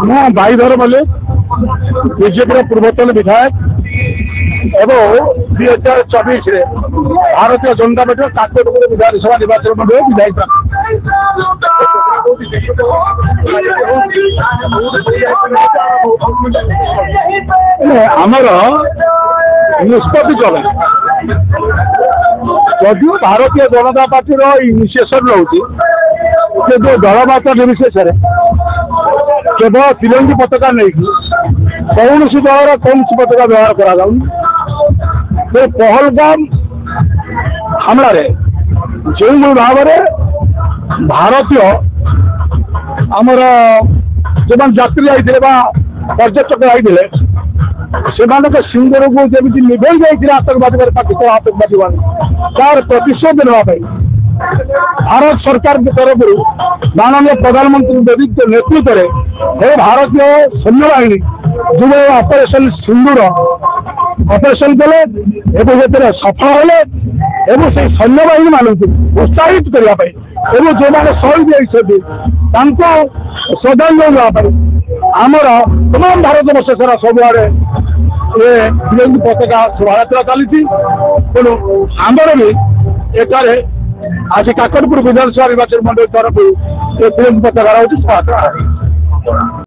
ମୁଁ ଭାଇଧର ମଲ୍ଲିକ ବିଜେପିର ପୂର୍ବତନ ବିଧାୟକ ଏବଂ 2024 ଭାରତୀୟ ଜନତା ପାର୍ଟିର କାକଟପୁର ବିଧାନସଭା ନିର୍ବାଚନ ମଣ୍ଡଳୀ ବିଧାୟକ। ଆମର ନିଷ୍ପତ୍ତି ଚଳେ ଯଦିଓ ଭାରତୀୟ ଜନତା ପାର୍ଟିର ଇନିସିଏସନ ରହୁଛି କିନ୍ତୁ ଦଳମତ ନିର୍ବିଶେଷରେ କେବଳ ତ୍ରିରଙ୍ଗୀ ପତାକା ନେଇକି କୌଣସି ଦଳର କୌଣସି ପତାକା ବ୍ୟବହାର କରାଯାଉନି। ପହଲଗାମ ହାମଲାରେ ଯେଉଁଭଳି ଭାବରେ ଭାରତୀୟ ଆମର ଯେଉଁମାନେ ଯାତ୍ରୀ ଯାଇଥିଲେ ବା ପର୍ଯ୍ୟଟକ ଯାଇଥିଲେ ସେମାନଙ୍କ ସିନ୍ଦୁରକୁ ଯେମିତି ନିଭେଇ ଯାଇଥିଲା ଆତଙ୍କବାଦୀ ପାକିସ୍ତାନ ଆତଙ୍କବାଦୀ ମାନେ ତାର ପ୍ରତିଶୋଧ ନେବା ପାଇଁ ଭାରତ ସରକାରଙ୍କ ତରଫରୁ ମାନନୀୟ ପ୍ରଧାନମନ୍ତ୍ରୀ ମୋଦୀଙ୍କ ନେତୃତ୍ୱରେ ଭାରତୀୟ ସୈନ୍ୟବାହିନୀ ଯେଉଁ ଅପରେସନ ସିନ୍ଦୁର ଅପରେସନ କଲେ ଏବଂ ସେଥିରେ ସଫଳ ହେଲେ ଏବଂ ସେଇ ସୈନ୍ୟବାହିନୀ ମାନଙ୍କୁ ଉତ୍ସାହିତ କରିବା ପାଇଁ ଏବଂ ଯେଉଁମାନେ ଶହୀଦ ହେଇଛନ୍ତି ତାଙ୍କୁ ଶ୍ରଦ୍ଧାଞ୍ଜଳି ଦେବା ପାଇଁ ଆମର ତମାମ ଭାରତ ବର୍ଷ ସାରା ସବୁଆଡ଼େ ତ୍ରିରଙ୍ଗୀ ପତାକା ଶୋଭାଯାତ୍ରା ଚାଲିଛି। ତେଣୁ ଆମର ବି ଏଠାରେ ଆଜି କାକଟପୁର ବିଧାନସଭା ନିର୍ବାଚନ ମଣ୍ଡଳୀ ତରଫରୁ ତ୍ରିରଙ୍ଗୀ ପତାକା ହେଉଛି ଶୋଭାଯାତ୍ରା।